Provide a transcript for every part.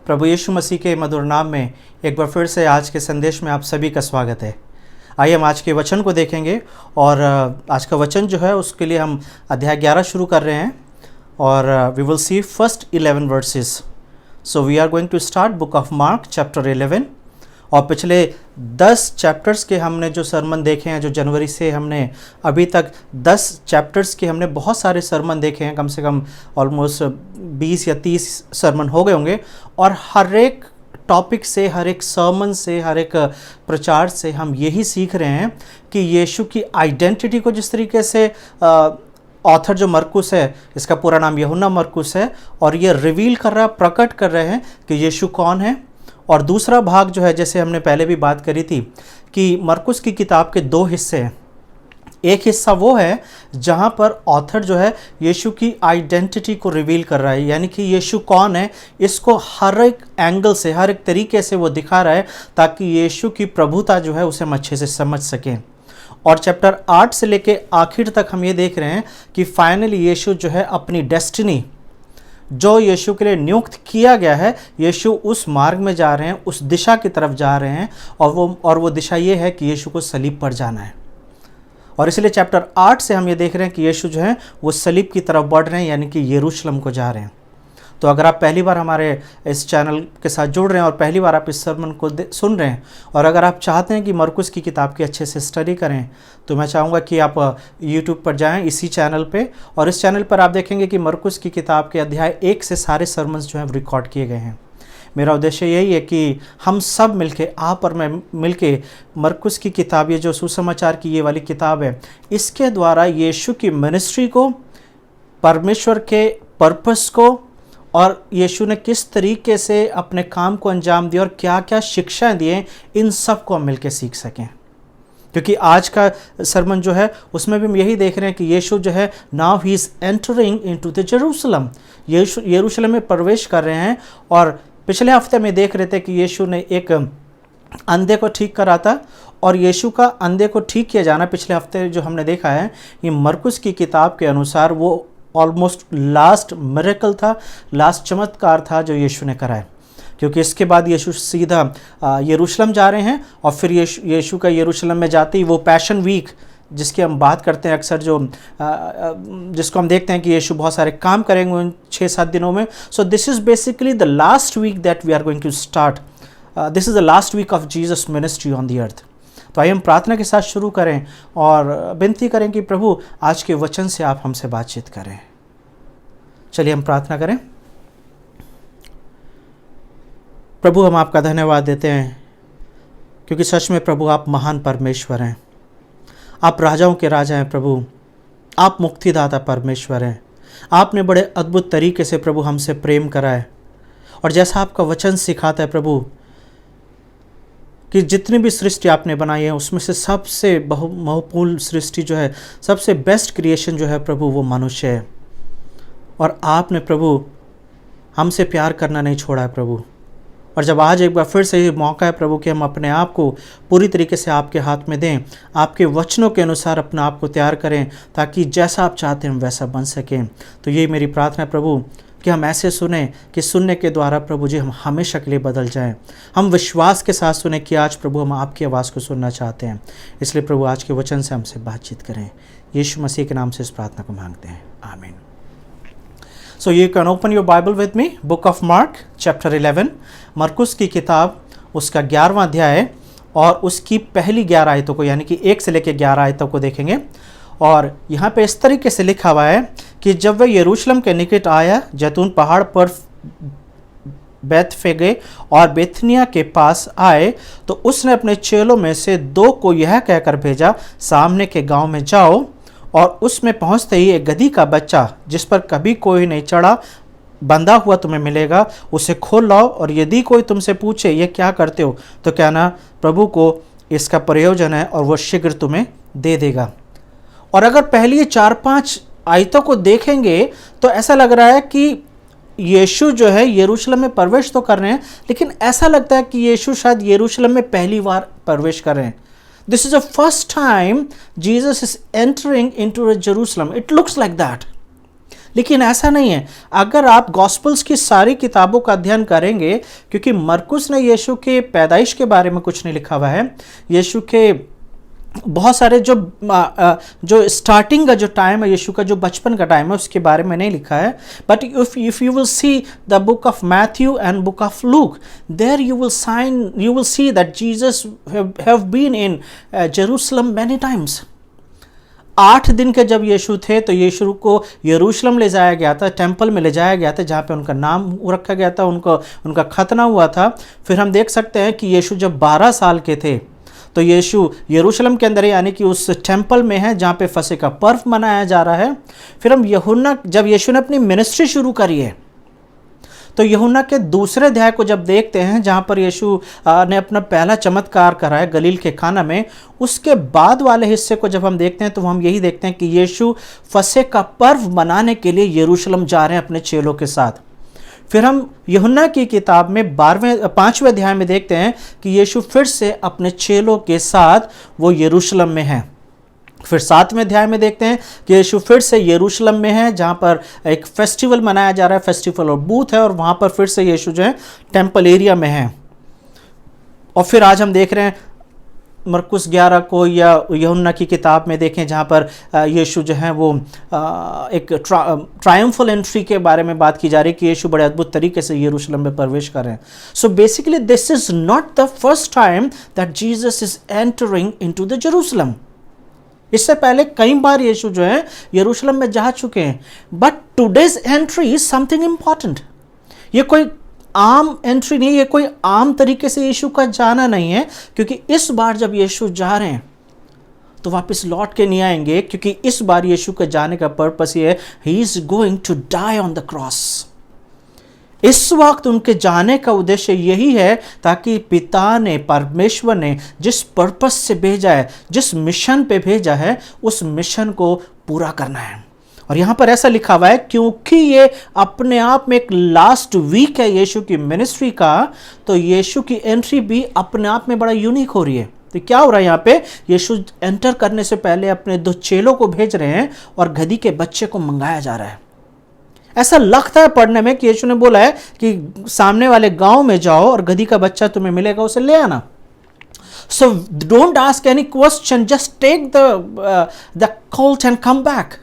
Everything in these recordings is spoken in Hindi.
प्रभु यीशु मसीह के मधुर नाम में एक बार फिर से आज के संदेश में आप सभी का स्वागत है। आइए हम आज के वचन को देखेंगे और आज का वचन जो है उसके लिए हम अध्याय 11 शुरू कर रहे हैं और we will see first 11 verses. So we are going to start book of Mark chapter 11। और पिछले 10 चैप्टर्स के हमने जो सरमन देखे हैं, जो जनवरी से हमने अभी तक 10 चैप्टर्स के हमने बहुत सारे सरमन देखे हैं, कम से कम ऑलमोस्ट 20 या 30 सरमन हो गए होंगे। और हर एक टॉपिक से, हर एक सरमन से, हर एक प्रचार से हम यही सीख रहे हैं कि यीशु की आइडेंटिटी को जिस तरीके से ऑथर जो मरकुस है, इसका पूरा नाम यूहन्ना मरकुस है, और ये रिवील कर रहा है, प्रकट कर रहे हैं कि यीशु कौन है। और दूसरा भाग जो है, जैसे हमने पहले भी बात करी थी कि मरकुस की किताब के 2 हिस्से हैं। एक हिस्सा वो है जहाँ पर ऑथर जो है यीशु की आइडेंटिटी को रिवील कर रहा है, यानी कि यीशु कौन है इसको हर एक एंगल से, हर एक तरीके से वो दिखा रहा है ताकि यीशु की प्रभुता जो है उसे हम अच्छे से समझ सकें। और चैप्टर 8 से लेके आखिर तक हम ये देख रहे हैं कि फाइनली यीशु जो है अपनी डेस्टिनी, जो यीशु के लिए नियुक्त किया गया है, यीशु उस मार्ग में जा रहे हैं, उस दिशा की तरफ जा रहे हैं। और वो दिशा ये है कि यीशु को सलीब पर जाना है। और इसलिए चैप्टर 8 से हम ये देख रहे हैं कि यीशु जो है वो सलीब की तरफ बढ़ रहे हैं, यानी कि यरूशलेम को जा रहे हैं। तो अगर आप पहली बार हमारे इस चैनल के साथ जुड़ रहे हैं और पहली बार आप इस सरमन को सुन रहे हैं, और अगर आप चाहते हैं कि मरकुस की किताब की अच्छे से स्टडी करें, तो मैं चाहूँगा कि आप YouTube पर जाएं इसी चैनल पे, और इस चैनल पर आप देखेंगे कि मरकुस की किताब के अध्याय 1 से सारे सरमन्स जो हैं रिकॉर्ड किए गए हैं। मेरा उद्देश्य यही है कि हम सब मिलके, आप और मैं मिलके, मरकुस की किताब, ये जो सुसमाचार की ये वाली किताब है, इसके द्वारा यीशु की मिनिस्ट्री को, परमेश्वर के पर्पस को, और यीशु ने किस तरीके से अपने काम को अंजाम दिया और क्या क्या शिक्षाएं दिए, इन सब को हम मिलके सीख सकें। क्योंकि आज का सरमन जो है उसमें भी हम यही देख रहे हैं कि यीशु जो है now he is entering into the Jerusalem, यीशु यरूशलेम में प्रवेश कर रहे हैं। और पिछले हफ्ते में देख रहे थे कि यीशु ने एक अंधे को ठीक करा था, और यीशु का अंधे को ठीक किया जाना पिछले हफ्ते जो हमने देखा है, ये मरकुस की किताब के अनुसार वो ऑलमोस्ट लास्ट मिरेकल था, लास्ट चमत्कार था जो यीशु ने कराया। क्योंकि इसके बाद यीशु सीधा यरूशलेम जा रहे हैं, और फिर यीशु का यरूशलेम में जाते ही वो पैशन वीक, जिसकी हम बात करते हैं अक्सर, जिसको हम देखते हैं कि यीशु बहुत सारे काम करेंगे उन 6-7 दिनों में। So this is basically the last week that we are going to start. This is the last week of Jesus ministry on the earth. तो आइए हम प्रार्थना के साथ शुरू करें और विनती करें कि प्रभु आज के वचन से आप हमसे बातचीत करें। चलिए हम प्रार्थना करें। प्रभु, हम आपका धन्यवाद देते हैं क्योंकि सच में प्रभु आप महान परमेश्वर हैं, आप राजाओं के राजा हैं प्रभु, आप मुक्तिदाता परमेश्वर हैं। आपने बड़े अद्भुत तरीके से प्रभु हमसे प्रेम करा है, और जैसा आपका वचन सिखाता है प्रभु कि जितनी भी सृष्टि आपने बनाई है उसमें से सबसे महत्वपूर्ण सृष्टि जो है, सबसे बेस्ट क्रिएशन जो है प्रभु, वो मनुष्य है। और आपने प्रभु हमसे प्यार करना नहीं छोड़ा है प्रभु। और जब आज एक बार फिर से ये मौका है प्रभु कि हम अपने आप को पूरी तरीके से आपके हाथ में दें, आपके वचनों के अनुसार अपना आप को तैयार करें, ताकि जैसा आप चाहते हैं हम वैसा बन सकें। तो ये मेरी प्रार्थना है प्रभु कि हम ऐसे सुने कि सुनने के द्वारा प्रभु जी हम हमेशा के लिए बदल जाएं। हम विश्वास के साथ सुने कि आज प्रभु हम आपकी आवाज़ को सुनना चाहते हैं। इसलिए प्रभु आज के वचन से हमसे बातचीत करें। यीशु मसीह के नाम से इस प्रार्थना को मांगते हैं, आमीन। So you can open your Bible with me, Book of Mark, chapter 11, मरकुस की किताब, उसका 11वां अध्याय और उसकी पहली 11 आयतों को, यानी कि 1 से लेकर 11 आयतों को देखेंगे। और यहाँ पे इस तरीके से लिखा हुआ है कि जब वह यरूशलेम के निकट आया, जैतून पहाड़ पर बैतफगे और बेथनिया के पास आए, तो उसने अपने चेलों में से 2 को यह कहकर भेजा, सामने के गांव में जाओ, और उसमें पहुंचते ही एक गधी का बच्चा जिस पर कभी कोई नहीं चढ़ा बंधा हुआ तुम्हें मिलेगा, उसे खोल लाओ, और यदि कोई तुमसे पूछे ये क्या करते हो, तो कहना प्रभु को इसका प्रयोजन है और वो शीघ्र तुम्हें दे देगा। और अगर पहली 4-5 आयतों को देखेंगे तो ऐसा लग रहा है कि यीशु जो है यरूशलेम में प्रवेश तो कर रहे हैं, लेकिन ऐसा लगता है कि यीशु शायद यरूशलेम में पहली बार प्रवेश कर रहे हैं। This is the first time Jesus is entering into Jerusalem. It looks like that. लेकिन ऐसा नहीं है। अगर आप गॉस्पल्स की सारी किताबों का अध्ययन करेंगे, क्योंकि मरकुस ने यीशु के पैदाइश के बारे में कुछ नहीं लिखा हुआ है, यीशु के बहुत सारे जो स्टार्टिंग का जो टाइम है, यीशु का जो बचपन का टाइम है, उसके बारे में नहीं लिखा है। But if you will see the book of Matthew and book of Luke, there you will see that Jesus have been in Jerusalem many times. 8 दिन के जब यीशु थे तो यीशु को यरूशलेम ले जाया गया था, टेंपल में ले जाया गया था, जहाँ पे उनका नाम रखा गया था, उनका खतना हुआ था। फिर हम देख सकते हैं कि यीशु जब 12 साल के थे तो यीशु यरूशलेम के अंदर यानी कि उस टेंपल में है जहाँ पे फसह का पर्व मनाया जा रहा है। फिर हम जब यीशु ने अपनी मिनिस्ट्री शुरू करी है, तो यूहन्ना के दूसरे अध्याय को जब देखते हैं, जहाँ पर यीशु ने अपना पहला चमत्कार करा है गलील के खाना में, उसके बाद वाले हिस्से को जब हम देखते हैं तो हम यही देखते हैं कि यीशु फसह का पर्व मनाने के लिए यरूशलेम जा रहे हैं अपने चेलों के साथ। फिर हम यूहन्ना की किताब में 5वें अध्याय में देखते हैं कि यीशु फिर से अपने चेलों के साथ वो यरूशलेम में है। फिर 7वें अध्याय में देखते हैं कि यीशु फिर से यरूशलेम में है, जहाँ पर एक फेस्टिवल मनाया जा रहा है, फेस्टिवल और बूथ है, और वहाँ पर फिर से यीशु जो है टेंपल एरिया में है। और फिर आज हम देख रहे हैं मरकुस 11 को या यूहन्ना की किताब में देखें, जहाँ पर यीशु जो है वो एक ट्रायम्फल एंट्री के बारे में बात की जा रही है कि यीशु बड़े अद्भुत तरीके से यरूशलेम में प्रवेश कर रहे हैं। So basically this is not the first time that Jesus is entering into the Jerusalem. इससे पहले कई बार यीशु जो है यरूशलेम में जा चुके हैं, but today's entry is something important. ये कोई आम एंट्री नहीं, ये कोई आम तरीके से यीशु का जाना नहीं है, क्योंकि इस बार जब यीशु जा रहे हैं तो वापस लौट के नहीं आएंगे, क्योंकि इस बार यीशु के जाने का पर्पस ये है, he is going to die on the cross. इस वक्त उनके जाने का उद्देश्य यही है ताकि पिता ने, परमेश्वर ने जिस पर्पस से भेजा है, जिस मिशन पे भेजा है, उस मिशन को पूरा करना है। और यहां पर ऐसा लिखा हुआ है, क्योंकि ये अपने आप में एक लास्ट वीक है यीशु की मिनिस्ट्री का, तो यीशु की एंट्री भी अपने आप में बड़ा यूनिक हो रही है। तो क्या हो रहा है यहाँ पे, यीशु एंटर करने से पहले अपने 2 चेलों को भेज रहे हैं और गधी के बच्चे को मंगाया जा रहा है। ऐसा लगता है पढ़ने में कि यीशु ने बोला है कि सामने वाले गांव में जाओ और गधी का बच्चा तुम्हें मिलेगा, उसे ले आना। So don't ask any question, just take the colt and come back.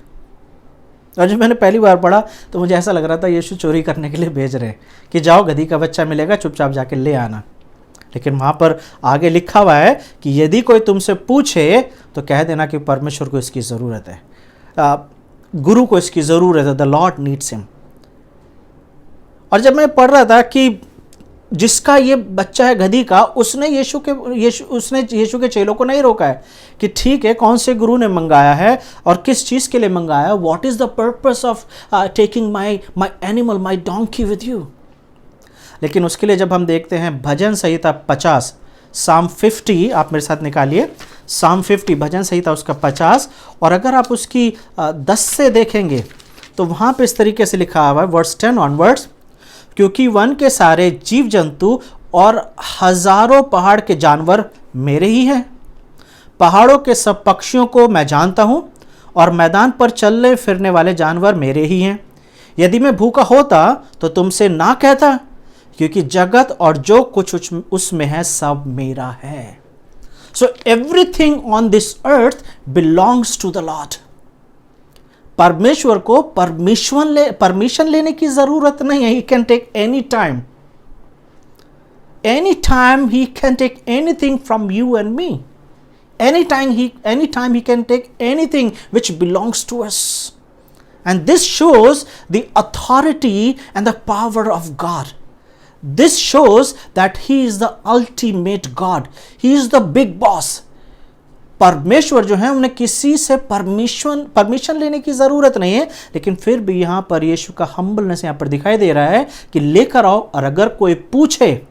और जब मैंने पहली बार पढ़ा तो मुझे ऐसा लग रहा था यीशु चोरी करने के लिए भेज रहे हैं कि जाओ गधी का बच्चा मिलेगा, चुपचाप जाके ले आना। लेकिन वहाँ पर आगे लिखा हुआ है कि यदि कोई तुमसे पूछे तो कह देना कि परमेश्वर को इसकी ज़रूरत है, गुरु को इसकी ज़रूरत है, द लॉर्ड नीड्स हिम। और जब मैं पढ़ रहा था कि जिसका ये बच्चा है गधी का, उसने यीशु के चेलों को नहीं रोका है कि ठीक है कौन से गुरु ने मंगाया है और किस चीज़ के लिए मंगाया है, what is the purpose of taking my animal, my donkey with you. लेकिन उसके लिए जब हम देखते हैं भजन संहिता 50, साम 50, आप मेरे साथ निकालिए, साम 50 भजन संहिता उसका 50, और अगर आप उसकी 10 से देखेंगे तो वहाँ पे इस तरीके से लिखा हुआ है, वर्स 10 ऑनवर्ड्स, क्योंकि वन के सारे जीव जंतु और हजारों पहाड़ के जानवर मेरे ही हैं। पहाड़ों के सब पक्षियों को मैं जानता हूँ और मैदान पर चलने फिरने वाले जानवर मेरे ही हैं। यदि मैं भूखा होता तो तुमसे ना कहता, क्योंकि जगत और जो कुछ उसमें है सब मेरा है। So everything on this earth belongs to the Lord. परमेश्वर को परमिशन लेने की जरूरत नहीं है। He can take any time he can take anything from you and me. anytime he can take anything which belongs to us. And this shows the authority and the power of God. This shows that he is the ultimate God. He is the big boss. परमेश्वर जो है उन्हें किसी से परमिशन लेने की जरूरत नहीं है, लेकिन फिर भी यहां पर यीशु का हम्बलनेस यहां पर दिखाई दे रहा है कि लेकर आओ, और अगर कोई पूछे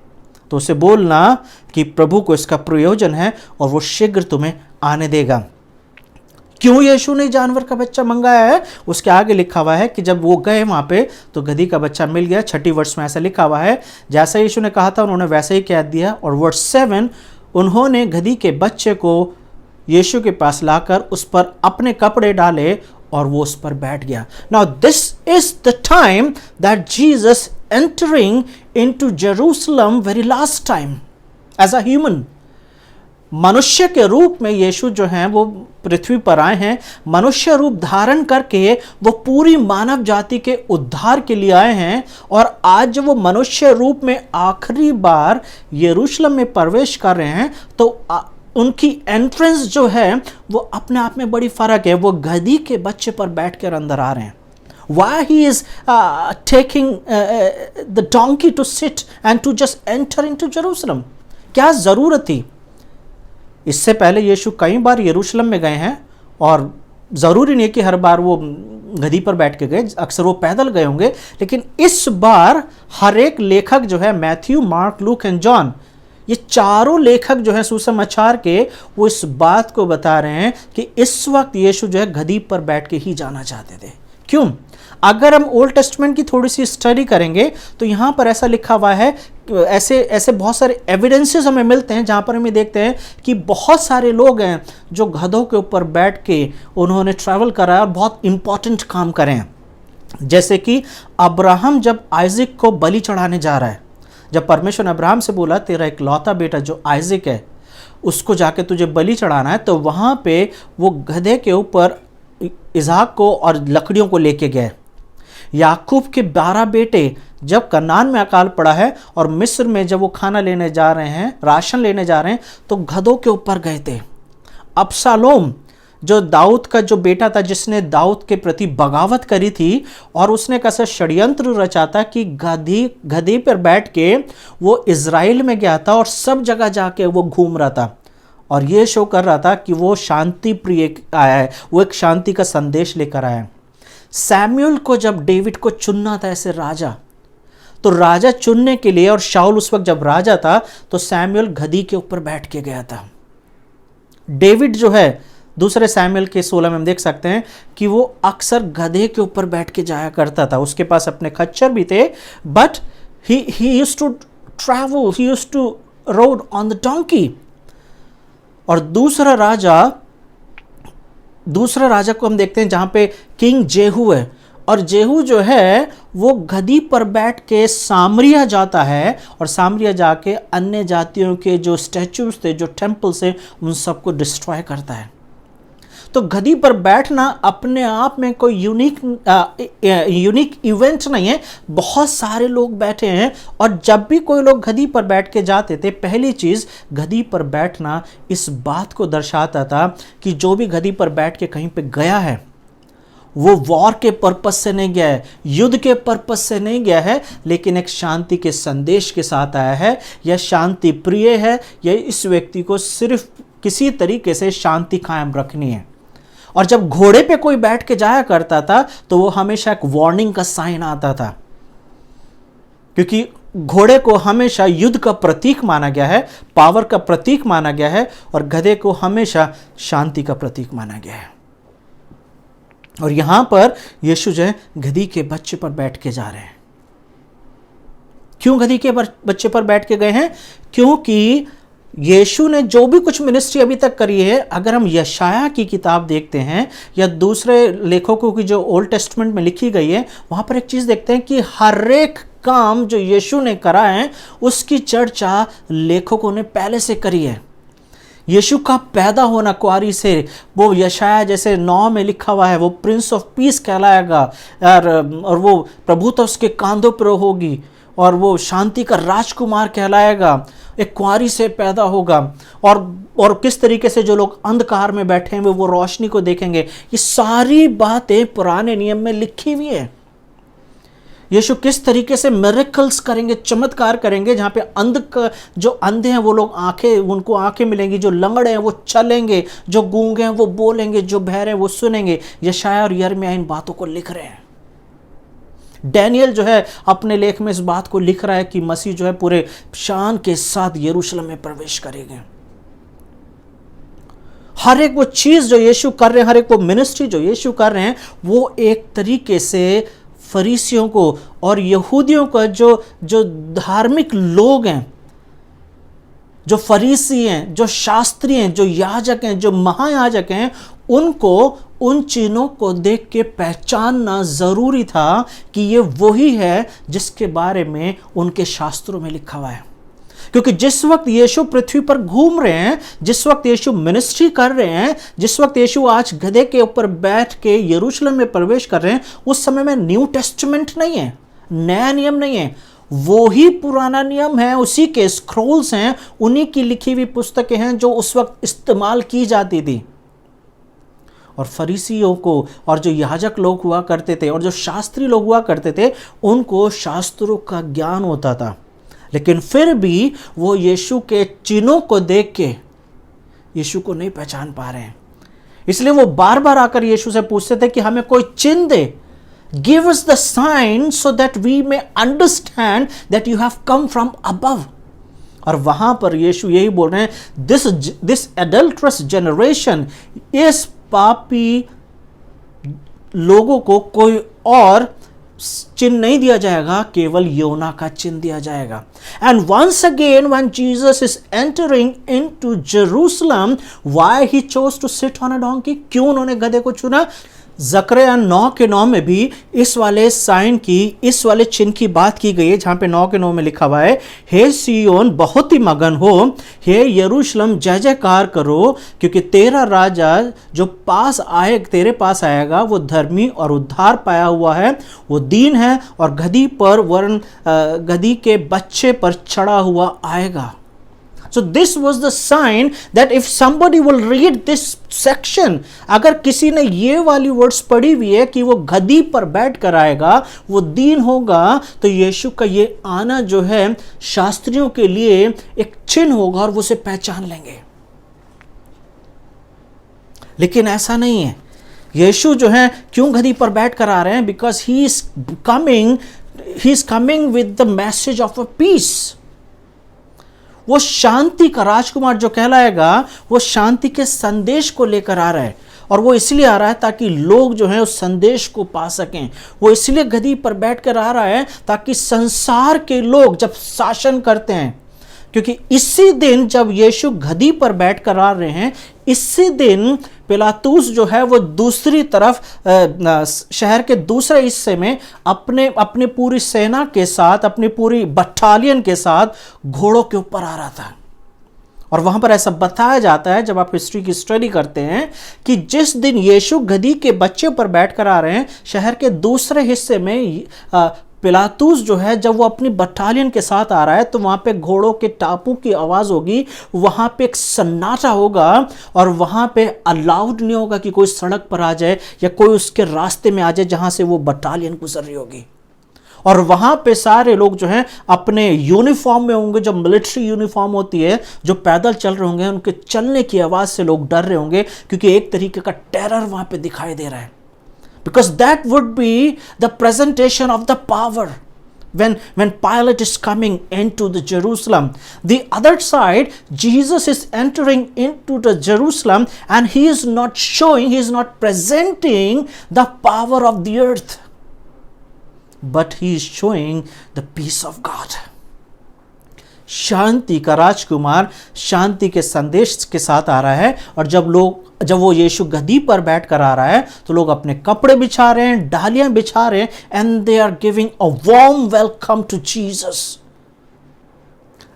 तो उसे बोलना कि प्रभु को इसका प्रयोजन है और वो शीघ्र तुम्हें आने देगा। क्यों यीशु ने जानवर का बच्चा मंगाया है, उसके आगे लिखा हुआ है कि जब वो गए वहां पे तो गधी का बच्चा मिल गया। 6 वर्ष में ऐसा लिखा हुआ है, जैसा यीशु ने कहा था उन्होंने वैसे ही कह दिया। और वर्स 7, उन्होंने गधी के बच्चे को यीशु के पास लाकर उस पर अपने कपड़े डाले और वो उस पर बैठ गया। Now this is the time that Jesus entering into Jerusalem very last time as a human. मनुष्य के रूप में यीशु जो हैं वो पृथ्वी पर आए हैं, मनुष्य रूप धारण करके वो पूरी मानव जाति के उद्धार के लिए आए हैं। और आज जब वो मनुष्य रूप में आखिरी बार यरूशलेम में प्रवेश कर रहे हैं तो उनकी एंट्रेंस जो है वो अपने आप में बड़ी फर्क है। वो गधी के बच्चे पर बैठकर अंदर आ रहे हैं। Why he is taking the donkey to sit and to just enter into Jerusalem? क्या जरूरत थी? इससे पहले यीशु कई बार यरूशलेम में गए हैं और ज़रूरी नहीं कि हर बार वो गधी पर बैठ के गए, अक्सर वो पैदल गए होंगे। लेकिन इस बार हर एक लेखक जो है, Matthew, mark, look and John, ये चारों लेखक जो है सुसमाचार के, वो इस बात को बता रहे हैं कि इस वक्त यीशु जो है गधी पर बैठ के ही जाना चाहते थे। क्यों? अगर हम ओल्ड टेस्टमेंट की थोड़ी सी स्टडी करेंगे तो यहाँ पर ऐसा लिखा हुआ है, ऐसे बहुत सारे एविडेंसेस हमें मिलते हैं जहाँ पर हमें देखते हैं कि बहुत सारे लोग हैं जो गधों के ऊपर बैठ के उन्होंने ट्रैवल करा और बहुत इंपॉर्टेंट काम करे हैं। जैसे कि अब्राहम जब आइजक को बलि चढ़ाने जा रहा है, जब परमेश्वर ने अब्राहम से बोला तेरा एक लौता बेटा जो आइजक है उसको जाके तुझे बलि चढ़ाना है, तो वहाँ पे वो गधे के ऊपर इसहाक को और लकड़ियों को लेके गए। याकूब के 12 बेटे जब कनान में अकाल पड़ा है और मिस्र में जब वो खाना लेने जा रहे हैं, राशन लेने जा रहे हैं, तो गधों के ऊपर गए थे। अबशालोम जो दाऊद का जो बेटा था, जिसने दाऊद के प्रति बगावत करी थी और उसने कैसा षड्यंत्र रचा था कि गधी पर बैठ के वो इज़राइल में गया था और सब जगह जाके वो घूम रहा था और ये शो कर रहा था कि वो शांति प्रिय आया है, वो एक शांति का संदेश लेकर आया है। सैमुअल को जब डेविड को चुनना था ऐसे राजा, तो राजा चुनने के लिए, और शाऊल उस वक्त जब राजा था, तो सैमुअल गधी के ऊपर बैठ के गया था। डेविड जो है दूसरे सैमुअल के 16 में हम देख सकते हैं कि वो अक्सर गधे के ऊपर बैठ के जाया करता था। उसके पास अपने खच्चर भी थे, but he used to travel, he used to rode on the donkey. और दूसरा राजा को हम देखते हैं जहां पे किंग जेहू है, और जेहू जो है वो गधी पर बैठ के सामरिया जाता है और सामरिया जाके अन्य जातियों के जो स्टैच्यूज थे, जो टेम्पल्स थे, उन सबको डिस्ट्रॉय करता है। तो गधी पर बैठना अपने आप में कोई यूनिक इवेंट नहीं है, बहुत सारे लोग बैठे हैं। और जब भी कोई लोग गधी पर बैठ के जाते थे, पहली चीज़ गधी पर बैठना इस बात को दर्शाता था कि जो भी गधी पर बैठ के कहीं पे गया है वो वॉर के पर्पस से नहीं गया है, युद्ध के पर्पस से नहीं गया है, लेकिन एक शांति के संदेश के साथ आया है। यह शांति प्रिय है, यह इस व्यक्ति को सिर्फ किसी तरीके से शांति कायम रखनी है। और जब घोड़े पे कोई बैठ के जाया करता था तो वो हमेशा एक वार्निंग का साइन आता था, क्योंकि घोड़े को हमेशा युद्ध का प्रतीक माना गया है, पावर का प्रतीक माना गया है, और गधे को हमेशा शांति का प्रतीक माना गया है। और यहां पर यीशु जो है गधी के बच्चे पर बैठ के जा रहे हैं। क्यों गधी के बच्चे पर बैठ के गए हैं? क्योंकि यीशु ने जो भी कुछ मिनिस्ट्री अभी तक करी है, अगर हम यशाया की किताब देखते हैं या दूसरे लेखकों की जो ओल्ड टेस्टमेंट में लिखी गई है, वहां पर एक चीज देखते हैं कि हर एक काम जो यीशु ने करा है उसकी चर्चा लेखकों ने पहले से करी है। यीशु का पैदा होना कुआरी से, वो यशाया जैसे 9 में लिखा हुआ है, वो प्रिंस ऑफ पीस कहलाएगा, और वो प्रभुता उसके कांधों पर होगी, और वो शांति का राजकुमार कहलाएगा, एक कुआरी से पैदा होगा, और किस तरीके से जो लोग अंधकार में बैठे हैं वो रोशनी को देखेंगे। ये सारी बातें पुराने नियम में लिखी हुई है। यीशु किस तरीके से मिरेकल्स करेंगे, चमत्कार करेंगे, जहाँ पे जो अंधे हैं वो लोग उनको आंखें मिलेंगी, जो लंगड़े हैं वो चलेंगे, जो गूंगे हैं वो बोलेंगे, जो बहरे हैं वो सुनेंगे। यशाया और यिर्मयाह इन बातों को लिख रहे हैं। डैनियल जो है अपने लेख में इस बात को लिख रहा है कि मसीह जो है पूरे शान के साथ यरूशलेम में प्रवेश करेंगे। हर एक वो चीज जो यीशु कर रहे हैं, हर एक वो मिनिस्ट्री जो यीशु कर रहे हैं, वो एक तरीके से फरीसियों को और यहूदियों का जो धार्मिक लोग हैं, जो फरीसी हैं, जो शास्त्री हैं, जो याजक हैं, जो महायाजक हैं, उनको उन चिन्हों को देख के पहचानना जरूरी था कि ये वही है जिसके बारे में उनके शास्त्रों में लिखा हुआ है। क्योंकि जिस वक्त यीशु पृथ्वी पर घूम रहे हैं, जिस वक्त यीशु मिनिस्ट्री कर रहे हैं, जिस वक्त यीशु आज गधे के ऊपर बैठ के यरूशलेम में प्रवेश कर रहे हैं, उस समय में न्यू टेस्टमेंट नहीं है, नया नियम नहीं है, वो ही पुराना नियम है, उसी के स्क्रोल्स हैं, उन्हीं की लिखी हुई पुस्तकें हैं जो उस वक्त इस्तेमाल की जाती थी। और फरीसियों को और जो याजक लोग हुआ करते थे और जो शास्त्री लोग हुआ करते थे, उनको शास्त्रों का ज्ञान होता था, लेकिन फिर भी वो यीशु के चिन्हों को देख के यीशु को नहीं पहचान पा रहे हैं। इसलिए वो बार बार आकर यीशु से पूछते थे कि हमें कोई चिन्ह दे, give us the sign so that we may understand that you have come from above. और वहां पर यीशु यही बोल रहे हैं, दिस एडल्ट्रस जनरेशन, इस पापी लोगों को कोई और चिन्ह नहीं दिया जाएगा, केवल योना का चिन्ह दिया जाएगा। And once again when Jesus is entering into Jerusalem, why he chose to sit on a donkey, क्यों उन्होंने गधे को चुना? जकरिया 9:9 में भी इस वाले साइन की, इस वाले चिन्ह की बात की गई है, जहां पे 9:9 में लिखा हुआ है, हे सियोन बहुत ही मगन हो, हे यरूशलेम जय जयकार करो, क्योंकि तेरा राजा जो तेरे पास आएगा वो धर्मी और उद्धार पाया हुआ है, वो दीन है और गधी पर वरन गधी के बच्चे पर चढ़ा हुआ आएगा। So this was the sign that if somebody will read this section, अगर किसी ने ये वाली वर्ड्स पढ़ी हुई है कि वो गधी पर बैठ कर आएगा, वो दीन होगा, तो यीशु का ये आना जो है शास्त्रियों के लिए एक चिन्ह होगा और वो उसे पहचान लेंगे। लेकिन ऐसा नहीं है। यीशु जो है क्यों गधी पर बैठ कर आ रहे हैं? Because he is coming with the message of a peace. वो शांति का राजकुमार जो कहलाएगा, वो शांति के संदेश को लेकर आ रहा है, और वो इसलिए आ रहा है ताकि लोग जो हैं उस संदेश को पा सकें। वो इसलिए गधी पर बैठकर आ रहा है ताकि संसार के लोग जब शासन करते हैं, क्योंकि इसी दिन जब यीशु गधी पर बैठकर आ रहे हैं, इसी दिन पिलातुस जो है वो दूसरी तरफ शहर के दूसरे हिस्से में अपने पूरी सेना के साथ, अपनी पूरी बटालियन के साथ घोड़ों के ऊपर आ रहा था। और वहां पर ऐसा बताया जाता है, जब आप हिस्ट्री की स्टडी करते हैं, कि जिस दिन यीशु गधी के बच्चे पर बैठकर आ रहे हैं, शहर के दूसरे हिस्से में पिलातुस जो है जब वो अपनी बटालियन के साथ आ रहा है, तो वहां पे घोड़ों के टापू की आवाज होगी, वहां पे एक सन्नाटा होगा, और वहां पे अलाउड नहीं होगा कि कोई सड़क पर आ जाए या कोई उसके रास्ते में आ जाए जहां से वो बटालियन गुजर रही होगी। और वहां पे सारे लोग जो हैं अपने यूनिफॉर्म में होंगे, जो मिलिट्री यूनिफॉर्म होती है, जो पैदल चल रहे होंगे, उनके चलने की आवाज से लोग डर रहे होंगे, क्योंकि एक तरीके का टेरर वहां पे दिखाई दे रहा है। Because that would be the presentation of the power when Pilate is coming into the Jerusalem. The other side, Jesus is entering into the Jerusalem, and he is not presenting the power of the earth, but he is showing the peace of God. शांति का राजकुमार शांति के संदेश के साथ आ रहा है, और जब वो यीशु गधी पर बैठकर आ रहा है, तो लोग अपने कपड़े बिछा रहे हैं, डालियां बिछा रहे हैं, and they are giving a warm welcome to Jesus.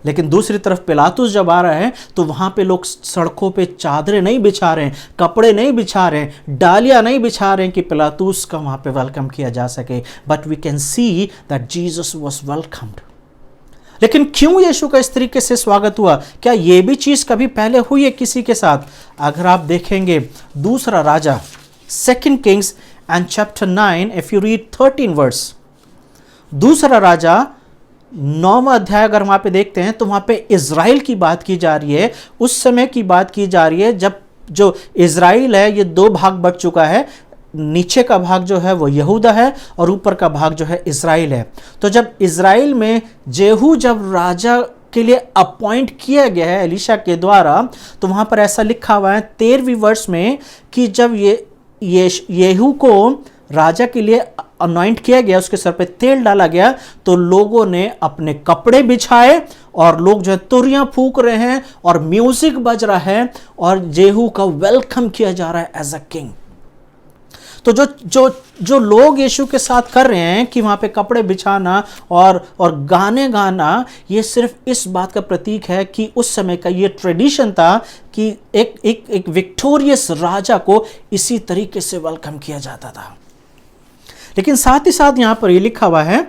लेकिन दूसरी तरफ पिलातुस जब आ रहा है, तो वहां पे लोग सड़कों पे चादरें नहीं बिछा रहे हैं, कपड़े नहीं बिछा रहे हैं, डालियां नहीं बिछा रहे हैं कि पिलातुस का वहां पे वेलकम किया जा सके, but we can see that Jesus was welcomed. लेकिन क्यों यीशु का इस तरीके से स्वागत हुआ? क्या यह भी चीज कभी पहले हुई है किसी के साथ? अगर आप देखेंगे दूसरा राजा 2 Kings and chapter 9, if you read 13 verse, दूसरा राजा 9वां अध्याय अगर वहां पे देखते हैं, तो वहां पे इजराइल की बात की जा रही है। उस समय की बात की जा रही है जब जो इजराइल है ये 2 भाग बढ़ चुका है। नीचे का भाग जो है वो यहूदा है, और ऊपर का भाग जो है इजराइल है। तो जब इजराइल में जेहू जब राजा के लिए अपॉइंट किया गया है एलीशा के द्वारा, तो वहां पर ऐसा लिखा हुआ है 13वीं वर्ष में कि जब येहू को राजा के लिए अनॉइंट किया गया, उसके सर पे तेल डाला गया, तो लोगों ने अपने कपड़े बिछाए, और लोग जो है तुरियां फूंक रहे हैं और म्यूजिक बज रहा है, और जेहू का वेलकम किया जा रहा है एज अ किंग। तो जो लोग यीशु के साथ कर रहे हैं कि वहाँ पे कपड़े बिछाना और गाने गाना, ये सिर्फ इस बात का प्रतीक है कि उस समय का ये ट्रेडिशन था कि एक विक्टोरियस राजा को इसी तरीके से वेलकम किया जाता था। लेकिन साथ ही साथ यहाँ पर ये लिखा हुआ है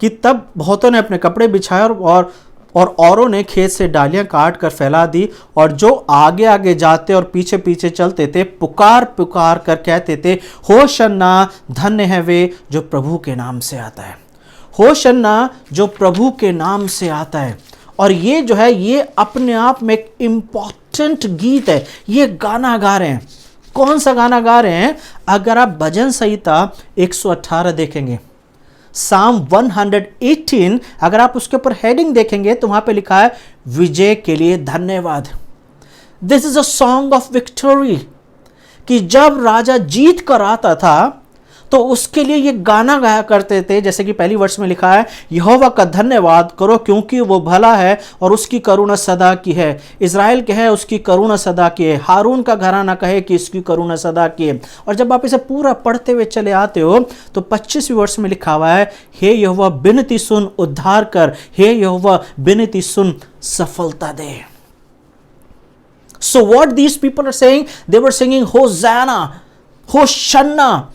कि तब बहुतों ने अपने कपड़े बिछाए और औरों ने खेत से डालियां काट कर फैला दी, और जो आगे आगे जाते और पीछे पीछे चलते थे पुकार पुकार कर कहते थे, होशन्ना, धन्य है वे जो प्रभु के नाम से आता है। होशन्ना, जो प्रभु के नाम से आता है। और ये जो है, ये अपने आप में एक इम्पॉर्टेंट गीत है। ये गाना गा रहे हैं। कौन सा गाना गा रहे हैं? अगर आप भजन संहिता 118 देखेंगे, साम 118, अगर आप उसके ऊपर हेडिंग देखेंगे तो वहां पे लिखा है विजय के लिए धन्यवाद। This is a song of victory, कि जब राजा जीत कर आता था तो उसके लिए ये गाना गाया करते थे। जैसे कि पहली वर्ष में लिखा है, यहोवा का धन्यवाद करो क्योंकि वो भला है और उसकी करुणा सदा की है। इज़राइल कहे उसकी करुणा सदा की है। हारून का घराना कहे कि इसकी करुणा सदा की है। और जब आप इसे पूरा पढ़ते हुए चले आते हो तो 25वीं वर्ष में लिखा हुआ है, हे यहोवा विनती सुन उद्धार कर, हे यहोवा विनती सुन सफलता दे। So what these people are saying? They were singing Hosanna, होशन्ना,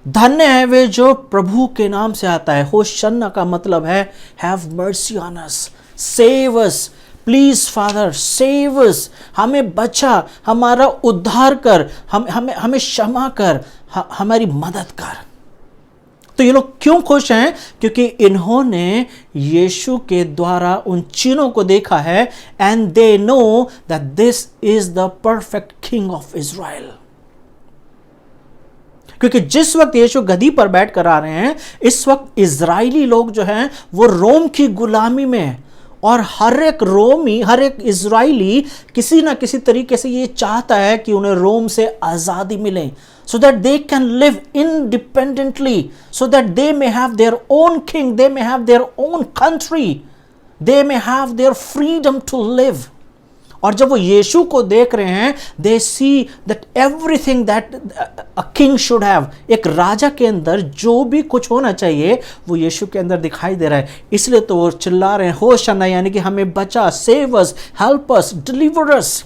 धन्य है वे जो प्रभु के नाम से आता है। होशन्ना का मतलब है have mercy on us, save us, please father save us, हमें बचा, हमारा उद्धार कर, हमें क्षमा कर, हमारी मदद कर। तो ये लोग क्यों खुश हैं? क्योंकि इन्होंने यीशु के द्वारा उन चिन्हों को देखा है, and they know that this is the perfect king of Israel. क्योंकि जिस वक्त यीशु गद्दी पर बैठ कर आ रहे हैं, इस वक्त इजरायली लोग जो हैं वो रोम की गुलामी में हैं। और हर एक रोमी, हर एक इजरायली किसी ना किसी तरीके से ये चाहता है कि उन्हें रोम से आज़ादी मिले, so that they can live independently, so that they may have their own king, they may have their own country, they may have their freedom to live. और जब वो यीशु को देख रहे हैं, they see that everything that a king should have, एक राजा के अंदर जो भी कुछ होना चाहिए वो यीशु के अंदर दिखाई दे रहा है। इसलिए तो वो चिल्ला रहे हैं होशन्ना, यानी कि हमें बचा, save us, help us, deliver us.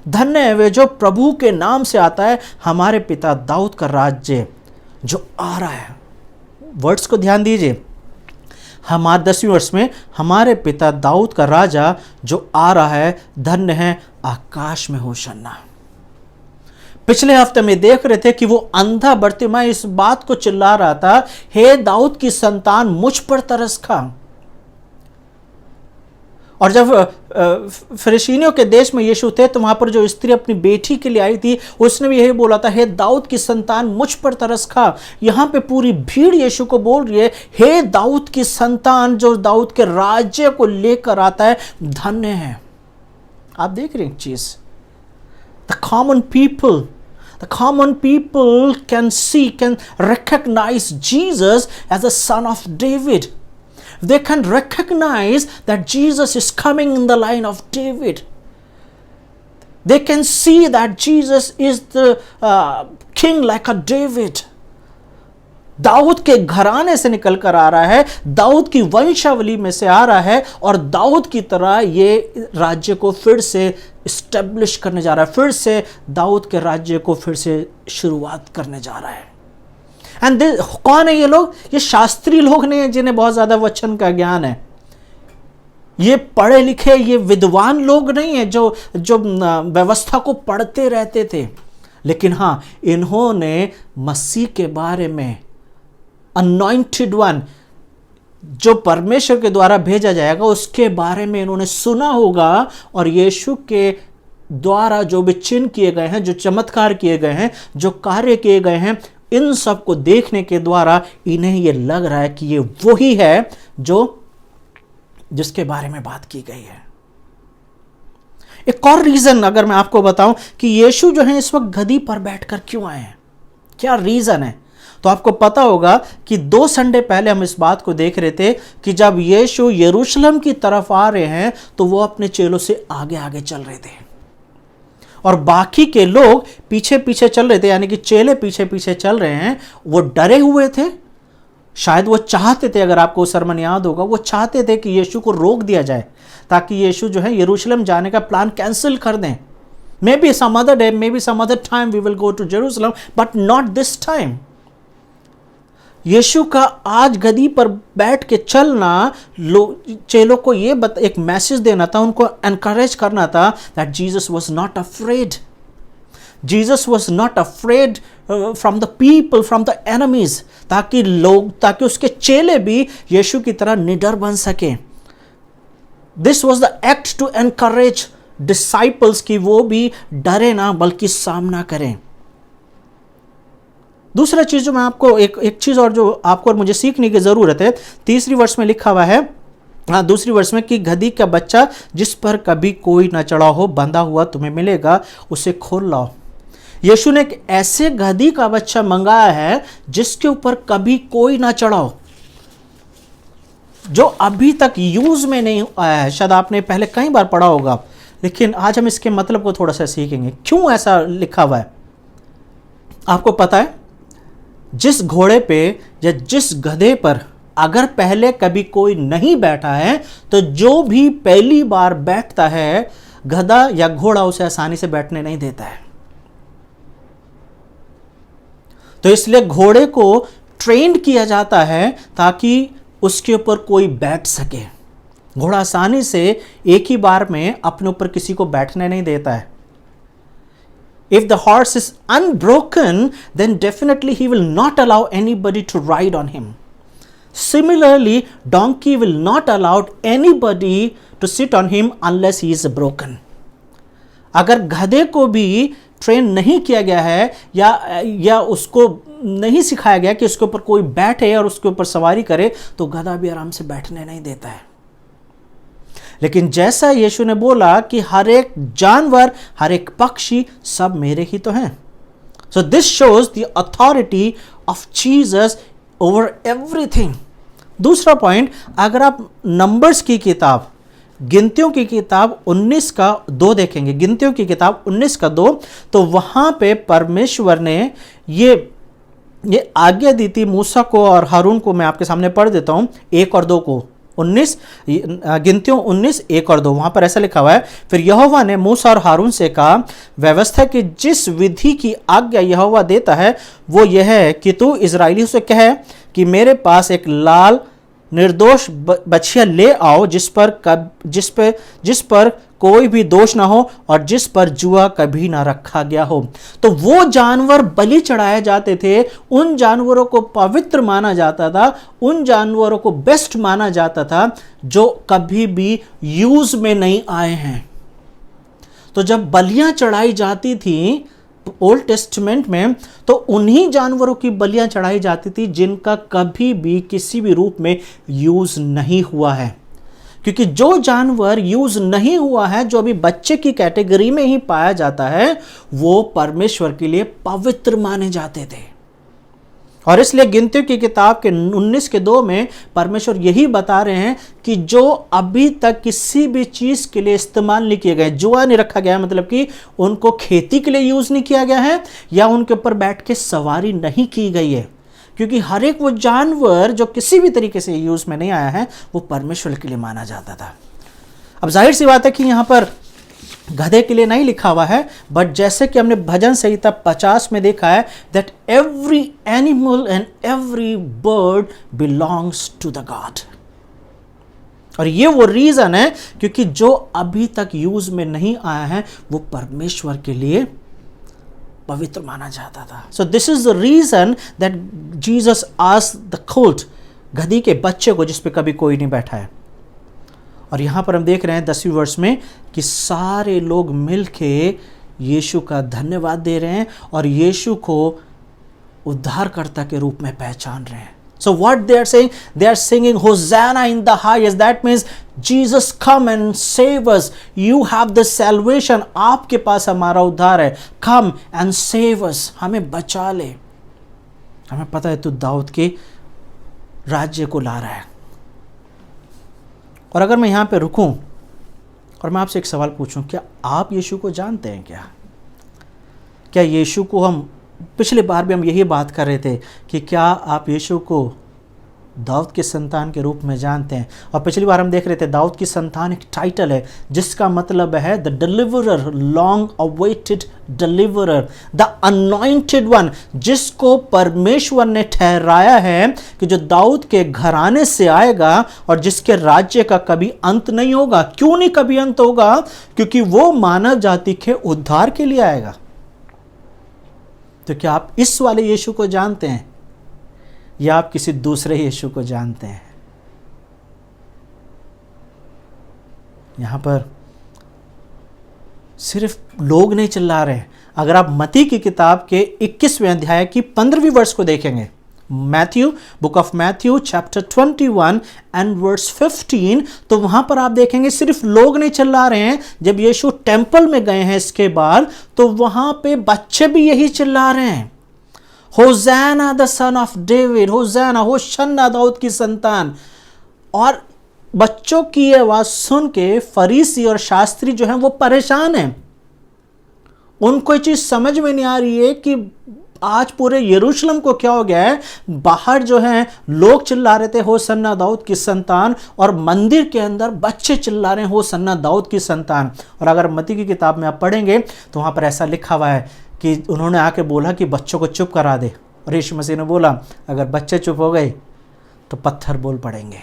धन्य है वे जो प्रभु के नाम से आता है, हमारे पिता दाऊद का राज्य जो आ रहा है। वर्ड्स को ध्यान दीजिए, हमारे 10वीं वर्ष में हमारे पिता दाऊद का राजा जो आ रहा है, धन्य है आकाश में होशन्ना। पिछले हफ्ते में देख रहे थे कि वो अंधा बर्तिमाई इस बात को चिल्ला रहा था, हे दाऊद की संतान मुझ पर तरस खा। और जब फरिसीनियों के देश में यीशु थे तो वहां पर जो स्त्री अपनी बेटी के लिए आई थी, उसने भी यही बोला था, हे दाऊद की संतान मुझ पर तरस खा। यहां पे पूरी भीड़ यीशु को बोल रही है, हे दाऊद की संतान जो दाऊद के राज्य को लेकर आता है, धन्य है। आप देख रहे हैं एक चीज, the common people can see, can recognize Jesus as the son of David. They can recognize that Jesus is coming in the line of David. They can see that Jesus is the king like a David. दाऊद के घराने से निकल कर आ रहा है, दाऊद की वंशावली में से आ रहा है, और दाऊद की तरह ये राज्य को फिर से इस्टेब्लिश करने जा रहा है, फिर से दाऊद के राज्य को फिर से शुरुआत करने जा रहा है। एंड कौन है ये लोग? ये शास्त्री लोग नहीं है जिन्हें बहुत ज्यादा वचन का ज्ञान है। ये पढ़े लिखे, ये विद्वान लोग नहीं है जो व्यवस्था को पढ़ते रहते थे। लेकिन हाँ, इन्होंने मसीह के बारे में, अनॉइंटेड वन जो परमेश्वर के द्वारा भेजा जाएगा, उसके बारे में इन्होंने सुना होगा। और यीशु के द्वारा जो भी चिन्ह किए गए हैं, जो चमत्कार किए गए हैं, जो कार्य किए गए हैं, इन सब को देखने के द्वारा इन्हें यह लग रहा है कि ये वही है जिसके बारे में बात की गई है। एक और रीजन अगर मैं आपको बताऊं कि यीशु जो है इस वक्त गद्दी पर बैठकर क्यों आए हैं, क्या रीजन है, तो आपको पता होगा कि 2 संडे पहले हम इस बात को देख रहे थे कि जब यीशु यरूशलेम की तरफ आ रहे हैं तो वो अपने चेलों से आगे आगे चल रहे थे। और बाकी के लोग पीछे पीछे चल रहे थे, यानी कि चेले पीछे पीछे चल रहे हैं, वो डरे हुए थे। शायद वो चाहते थे, अगर आपको सरमन याद होगा, वो चाहते थे कि यीशु को रोक दिया जाए ताकि यीशु जो है यरूशलेम जाने का प्लान कैंसिल कर दें। Maybe some other day, maybe some other time we will go to Jerusalem, but not this time. यीशु का आज गदी पर बैठ के चलना चेलों को ये एक मैसेज देना था, उनको एनकरेज करना था that Jesus was not afraid. Jesus was not afraid from the people, from the enemies, ताकि उसके चेले भी यीशु की तरह निडर बन सके। This was the act to encourage disciples कि वो भी डरे ना बल्कि सामना करें। दूसरा चीज जो मैं आपको एक चीज और जो आपको और मुझे सीखने की जरूरत है, तीसरी वर्ष में लिखा हुआ है, दूसरी वर्ष में, कि गधी का बच्चा जिस पर कभी कोई न चढ़ा हो बंधा हुआ तुम्हें मिलेगा, उसे खोल लाओ। यीशु ने एक ऐसे गधी का बच्चा मंगाया है जिसके ऊपर कभी कोई ना चढ़ा हो, जो अभी तक यूज में नहीं आया है। शायद आपने पहले कई बार पढ़ा होगा, लेकिन आज हम इसके मतलब को थोड़ा सा सीखेंगे। क्यों ऐसा लिखा हुआ है? आपको पता है, जिस घोड़े पे या जिस गधे पर अगर पहले कभी कोई नहीं बैठा है, तो जो भी पहली बार बैठता है, गधा या घोड़ा उसे आसानी से बैठने नहीं देता है। तो इसलिए घोड़े को ट्रेंड किया जाता है ताकि उसके ऊपर कोई बैठ सके। घोड़ा आसानी से एक ही बार में अपने ऊपर किसी को बैठने नहीं देता है। If the horse is unbroken, then definitely he will not allow anybody to ride on him. Similarly, donkey will not allow anybody to sit on him unless he is broken. अगर गधे को भी ट्रेन नहीं किया गया है या उसको नहीं सिखाया गया कि उसके ऊपर कोई बैठे और उसके ऊपर सवारी करे, तो गधा भी आराम से बैठने नहीं देता है। लेकिन जैसा यीशु ने बोला कि हर एक जानवर, हर एक पक्षी सब मेरे ही तो हैं। So this shows the authority of Jesus over everything. दूसरा पॉइंट, अगर आप नंबर्स की किताब, गिनतियों की किताब 19 का 2 देखेंगे, गिनतियों की किताब 19 का 2, तो वहां पे परमेश्वर ने ये आज्ञा दी थी मूसा को और हारून को। मैं आपके सामने पढ़ देता हूं 1 और 2 को। 19 गिनतियों 19 1 और 2, वहां पर ऐसा लिखा हुआ है, फिर यहोवा ने मूसा और हारून से कहा, व्यवस्था की जिस विधि की आज्ञा यहोवा देता है वो यह है कि तू इजराइलियों से कहे कि मेरे पास एक लाल निर्दोष बछिया ले आओ जिस पर कोई भी दोष ना हो और जिस पर जुआ कभी ना रखा गया हो। तो वो जानवर बलि चढ़ाए जाते थे, उन जानवरों को पवित्र माना जाता था, उन जानवरों को बेस्ट माना जाता था जो कभी भी यूज में नहीं आए हैं। तो जब बलियां चढ़ाई जाती थी ओल्ड टेस्टमेंट में, तो उन्हीं जानवरों की बलियां चढ़ाई जाती थी जिनका कभी भी किसी भी रूप में यूज नहीं हुआ है। क्योंकि जो जानवर यूज नहीं हुआ है, जो अभी बच्चे की कैटेगरी में ही पाया जाता है, वो परमेश्वर के लिए पवित्र माने जाते थे। और इसलिए गिनतियों की किताब के 19 के 2 में परमेश्वर यही बता रहे हैं कि जो अभी तक किसी भी चीज के लिए इस्तेमाल नहीं किए गए, जुआ नहीं रखा गया, मतलब कि उनको खेती के लिए यूज नहीं किया गया है या उनके ऊपर बैठ के सवारी नहीं की गई है, क्योंकि हर एक वो जानवर जो किसी भी तरीके से यूज में नहीं आया है, वो परमेश्वर के लिए माना जाता था। अब जाहिर सी बात है कि यहां पर गधे के लिए नहीं लिखा हुआ है, बट जैसे कि हमने भजन संहिता 50 में देखा है, that every animal and every bird belongs to the God. और ये वो रीजन है क्योंकि जो अभी तक यूज में नहीं आया है वो परमेश्वर के लिए पवित्र माना जाता था। So this is the reason that Jesus asked the colt, गधी के बच्चे को जिस पे कभी कोई नहीं बैठा है। और यहां पर हम देख रहे हैं 10वीं वर्ष में कि सारे लोग मिलके यीशु का धन्यवाद दे रहे हैं और यीशु को उद्धारकर्ता के रूप में पहचान रहे हैं। So what they are saying? They are singing Hosanna in the highest. That means Jesus come and save us. You have the salvation. आपके पास हमारा उद्धार है. Come and save us. हमें बचा ले. हमें पता है तू दाऊद के राज्य को ला रहा है। और अगर मैं यहाँ पे रुकूं और मैं आपसे एक सवाल पूछूं, क्या आप यीशु को जानते हैं क्या? क्या यीशु को हम, पिछले बार भी हम यही बात कर रहे थे कि क्या आप यीशु को दाऊद के संतान के रूप में जानते हैं? और पिछली बार हम देख रहे थे दाऊद की संतान एक टाइटल है जिसका मतलब है the deliverer, long awaited deliverer, the anointed one, जिसको परमेश्वर ने ठहराया है कि जो दाऊद के घराने से आएगा और जिसके राज्य का कभी अंत नहीं होगा। क्यों नहीं कभी अंत होगा? क्योंकि वो मानव जाति के उद्धार के लिए आएगा। तो क्या आप इस वाले यीशु को जानते हैं या आप किसी दूसरे यीशु को जानते हैं? यहां पर सिर्फ लोग नहीं चिल्ला रहे हैं। अगर आप मत्ती की किताब के 21वें अध्याय की 15वीं वर्ष को देखेंगे, Matthew, book of Matthew chapter 21 and verse 15, तो वहां पर आप देखेंगे सिर्फ लोग नहीं चिल्ला रहे हैं। जब यीशु टेंपल में गए हैं इसके बाद, तो वहां पे बच्चे भी यही चिल्ला रहे हैं, hosanna the son of David, hosanna, होशन्ना दाऊद की संतान। और बच्चों की आवाज सुन के फरीसी और शास्त्री जो हैं वो परेशान हैं। उनको ये चीज समझ में नहीं आ रही है कि आज पूरे यरूशलेम को क्या हो गया है। बाहर जो है लोग चिल्ला रहे थे होसन्ना दाऊद की संतान, और मंदिर के अंदर बच्चे चिल्ला रहे हैं होसन्ना दाऊद की संतान। और अगर मत्ती की किताब में आप पढ़ेंगे तो वहां पर ऐसा लिखा हुआ है कि उन्होंने आके बोला कि बच्चों को चुप करा दे, और यीशु मसीह ने बोला अगर बच्चे चुप हो गए तो पत्थर बोल पड़ेंगे।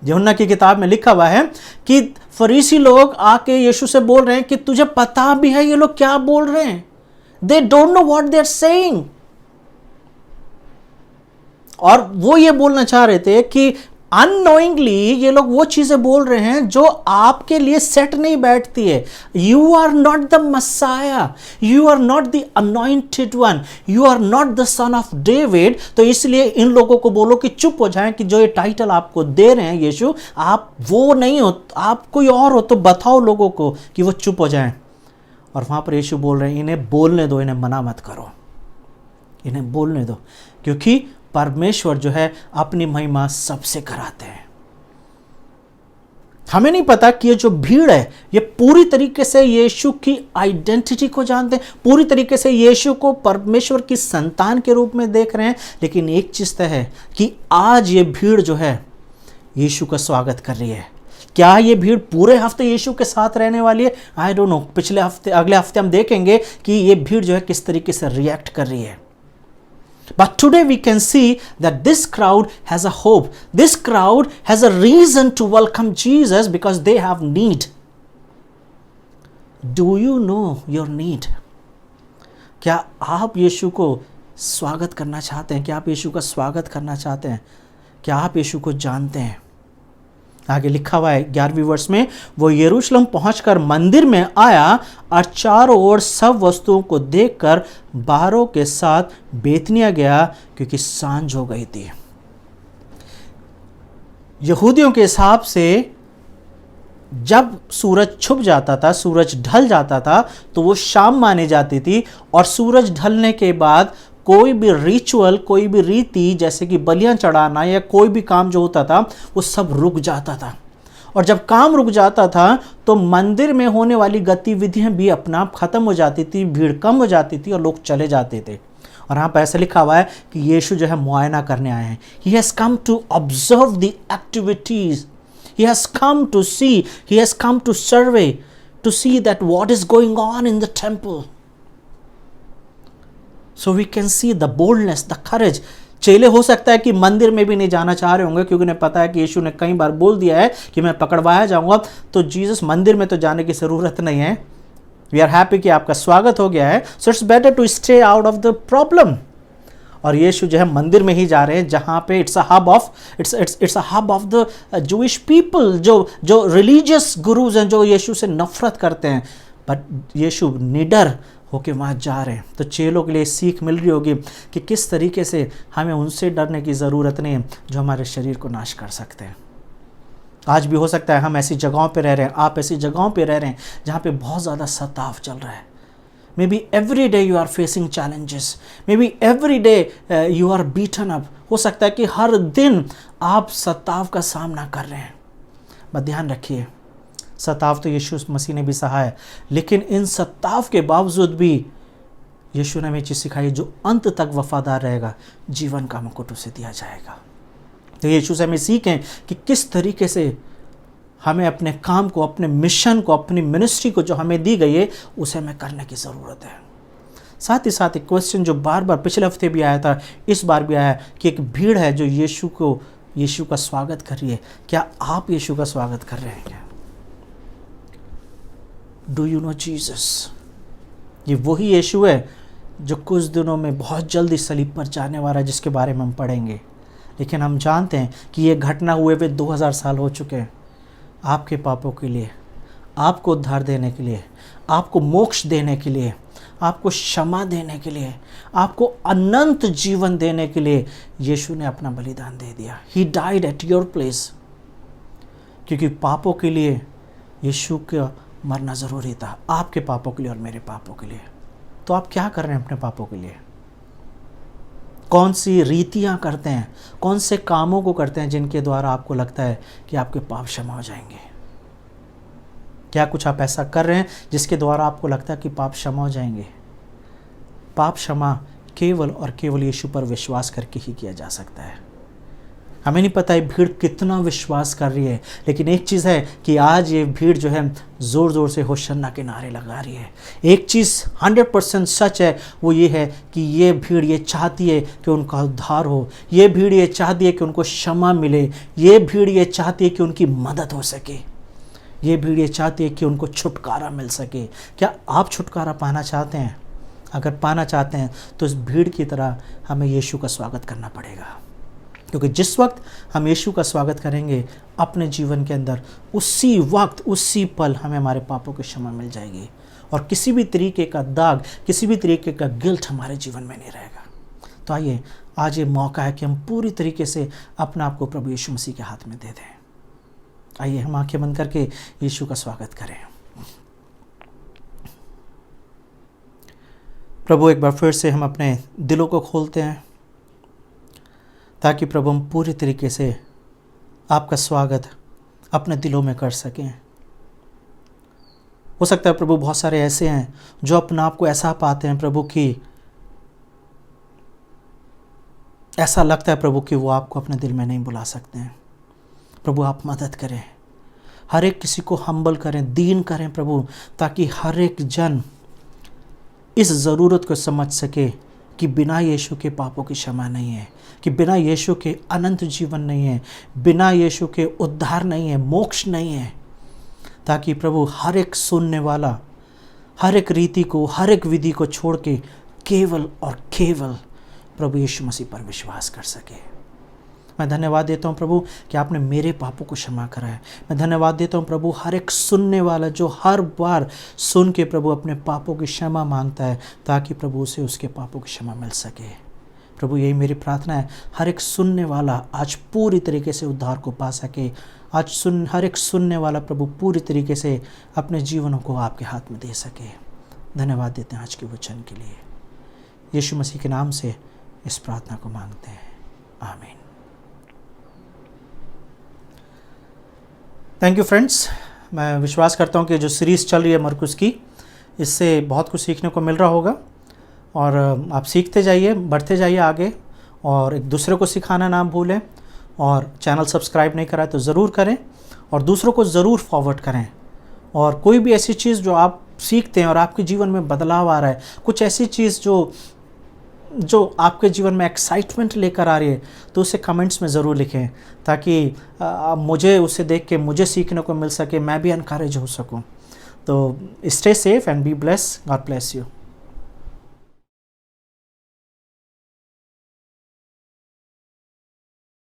यूहन्ना की किताब में लिखा हुआ है कि फरीसी लोग आके यीशु से बोल रहे हैं कि तुझे पता भी है ये लोग क्या बोल रहे हैं, they don't know what they are saying. और वो ये बोलना चाह रहे थे कि अननोइंगली ये लोग वो चीजें बोल रहे हैं जो आपके लिए सेट नहीं बैठती है। You are not the Messiah, you are not the anointed one, you are not the son of David. तो इसलिए इन लोगों को बोलो कि चुप हो जाएं, कि जो ये टाइटल आपको दे रहे हैं यीशु, आप वो नहीं हो, आप कोई और हो, तो बताओ लोगों को कि वो चुप हो जाएं। और वहां पर यीशु बोल रहे हैं इन्हें बोलने दो, इन्हें मना मत करो, इन्हें बोलने दो, क्योंकि परमेश्वर जो है अपनी महिमा सबसे कराते हैं। हमें नहीं पता कि ये जो भीड़ है ये पूरी तरीके से यीशु की आइडेंटिटी को जानते हैं, पूरी तरीके से यीशु को परमेश्वर की संतान के रूप में देख रहे हैं। लेकिन एक चीज तय है कि आज ये भीड़ जो है यीशु का स्वागत कर रही है। क्या ये भीड़ पूरे हफ्ते यीशु के साथ रहने वाली है? I don't know. पिछले हफ्ते, अगले हफ्ते हम देखेंगे कि ये भीड़ जो है किस तरीके से रिएक्ट कर रही है। But today we can see that this crowd has a hope. This crowd has a reason to welcome Jesus because they have need. Do you know your need? क्या आप यीशु को स्वागत करना चाहते हैं? क्या आप यीशु का स्वागत करना चाहते हैं? क्या आप यीशु को जानते हैं? आगे लिखा हुआ है 11वीं वर्ष में, वो यरूशलेम पहुंचकर मंदिर में आया और चारों ओर सब वस्तुओं को देखकर बाहरों के साथ बेतनिया गया, क्योंकि सांझ हो गई थी। यहूदियों के हिसाब से जब सूरज छुप जाता था, सूरज ढल जाता था, तो वो शाम मानी जाती थी। और सूरज ढलने के बाद कोई भी रिचुअल, कोई भी रीति, जैसे कि बलियां चढ़ाना या कोई भी काम जो होता था वो सब रुक जाता था। और जब काम रुक जाता था तो मंदिर में होने वाली गतिविधियां भी अपना आप खत्म हो जाती थी, भीड़ कम हो जाती थी और लोग चले जाते थे। और यहाँ पर ऐसा लिखा हुआ है कि यीशु जो है मुआयना करने आए हैं। He has come to observe the activities, he has come to see, he has come to survey, to see that what is going on in the temple. So we can see the boldness, the courage. चेले हो सकता है कि मंदिर में भी नहीं जाना चाह रहे होंगे, क्योंकि उन्हें पता है कि यीशु ने कई बार बोल दिया है कि मैं पकड़वाया जाऊंगा, तो जीसस मंदिर में तो जाने की ज़रूरत नहीं है। वी आर हैप्पी कि आपका स्वागत हो गया है, so it's better to stay out of the problem. और यीशु जो है मंदिर में ही जा रहे हैं, जहाँ पे it's a hub of the Jewish people, जो रिलीजियस गुरुज हैं, जो यीशु से नफरत करते हैं, बट यीशु निडर होके वहाँ जा रहे हैं। तो चेलों के लिए सीख मिल रही होगी कि किस तरीके से हमें उनसे डरने की ज़रूरत नहीं है जो हमारे शरीर को नाश कर सकते हैं। आज भी हो सकता है हम ऐसी जगहों पे रह रहे हैं, आप ऐसी जगहों पे रह रहे हैं जहाँ पे बहुत ज़्यादा सताव चल रहा है। Maybe every day you are facing challenges, maybe every day you are beaten up. हो सकता है कि हर दिन आप सताव का सामना कर रहे हैं। बस ध्यान रखिए, सताव तो यीशु मसीह ने भी सहा है, लेकिन इन सताव के बावजूद भी यीशु ने हमें चीज़ सिखाई, जो अंत तक वफादार रहेगा जीवन का मुकुट उसे दिया जाएगा। तो यीशु से हमें सीखें कि किस तरीके से हमें अपने काम को, अपने मिशन को, अपनी मिनिस्ट्री को जो हमें दी गई है उसे हमें करने की ज़रूरत है। साथ ही साथ एक क्वेश्चन जो बार बार पिछले हफ्ते भी आया था, इस बार भी आया कि एक भीड़ है जो यीशु का स्वागत कर रही है। क्या आप यीशु का स्वागत कर रहे हैं क्या? Do you know Jesus? ये वही यीशु है जो कुछ दिनों में बहुत जल्दी सलीब पर जाने वाला है, जिसके बारे में हम पढ़ेंगे। लेकिन हम जानते हैं कि ये घटना हुए हुए 2000 साल हो चुके हैं। आपके पापों के लिए, आपको उद्धार देने के लिए, आपको मोक्ष देने के लिए, आपको क्षमा देने के लिए, आपको अनंत जीवन देने के लिए यीशु ने अपना बलिदान दे दिया। He died at your place. क्योंकि पापों के लिए यीशु का मरना ज़रूरी था, आपके पापों के लिए और मेरे पापों के लिए। तो आप क्या कर रहे हैं अपने पापों के लिए? कौन सी रीतियां करते हैं, कौन से कामों को करते हैं जिनके द्वारा आपको लगता है कि आपके पाप क्षमा हो जाएंगे? क्या कुछ आप ऐसा कर रहे हैं जिसके द्वारा आपको लगता है कि पाप क्षमा हो जाएंगे? पाप क्षमा केवल और केवल यीशु पर विश्वास करके ही किया जा सकता है। हमें नहीं पता है भीड़ कितना विश्वास कर रही है, लेकिन एक चीज़ है कि आज ये भीड़ जो है ज़ोर ज़ोर से होशन्ना के नारे लगा रही है। एक चीज़ 100% सच है, वो ये है कि ये भीड़ ये चाहती है कि उनका उद्धार हो, ये भीड़ ये चाहती है कि उनको क्षमा मिले, ये भीड़ ये चाहती है कि उनकी मदद हो सके, ये भीड़ ये चाहती है कि उनको छुटकारा मिल सके। क्या आप छुटकारा पाना चाहते हैं? अगर पाना चाहते हैं तो इस भीड़ की तरह हमें यीशु का स्वागत करना पड़ेगा, क्योंकि जिस वक्त हम यीशु का स्वागत करेंगे अपने जीवन के अंदर, उसी वक्त उसी पल हमें हमारे पापों की क्षमा मिल जाएगी और किसी भी तरीके का दाग, किसी भी तरीके का गिल्ट हमारे जीवन में नहीं रहेगा। तो आइए, आज ये मौका है कि हम पूरी तरीके से अपने आप को प्रभु यीशु मसीह के हाथ में दे दें। आइए हम आंखें बंद करके यीशु का स्वागत करें। प्रभु, एक बार फिर से हम अपने दिलों को खोलते हैं ताकि प्रभु हम पूरी तरीके से आपका स्वागत अपने दिलों में कर सकें। हो सकता है प्रभु बहुत सारे ऐसे हैं जो अपने आप को ऐसा पाते हैं प्रभु कि ऐसा लगता है प्रभु कि वो आपको अपने दिल में नहीं बुला सकते हैं। प्रभु आप मदद करें, हर एक किसी को हम्बल करें, दीन करें प्रभु, ताकि हर एक जन इस ज़रूरत को समझ सके कि बिना यीशु के पापों की क्षमा नहीं है, कि बिना यीशु के अनंत जीवन नहीं है, बिना यीशु के उद्धार नहीं है, मोक्ष नहीं है। ताकि प्रभु हर एक सुनने वाला हर एक रीति को, हर एक विधि को छोड़ के केवल और केवल प्रभु यीशु मसीह पर विश्वास कर सके। मैं धन्यवाद देता हूँ प्रभु कि आपने मेरे पापों को क्षमा करा है। मैं धन्यवाद देता हूँ प्रभु हर एक सुनने वाला जो हर बार सुन के प्रभु अपने पापों की क्षमा मांगता है, ताकि प्रभु उसे उसके पापों की क्षमा मिल सके। प्रभु यही मेरी प्रार्थना है, हर एक सुनने वाला आज पूरी तरीके से उद्धार को पा सके। आज हर एक सुनने वाला प्रभु पूरी तरीके से अपने जीवनों को आपके हाथ में दे सके। धन्यवाद देते हैं आज के वचन के लिए। यीशु मसीह के नाम से इस प्रार्थना को मांगते हैं, आमीन। Thank you friends. मैं विश्वास करता हूँ कि जो सीरीज़ चल रही है मरकुस की, इससे बहुत कुछ सीखने को मिल रहा होगा और आप सीखते जाइए, बढ़ते जाइए आगे, और एक दूसरे को सिखाना ना भूलें। और चैनल सब्सक्राइब नहीं करा है तो ज़रूर करें और दूसरों को ज़रूर फॉरवर्ड करें। और कोई भी ऐसी चीज़ जो आप सीखते हैं और आपके जीवन में बदलाव आ रहा है, कुछ ऐसी चीज़ जो आपके जीवन में एक्साइटमेंट लेकर आ रही है, तो उसे कमेंट्स में ज़रूर लिखें, ताकि मुझे उसे देख के मुझे सीखने को मिल सके, मैं भी एनकरेज हो सकूं। तो stay safe and be bless. God bless you.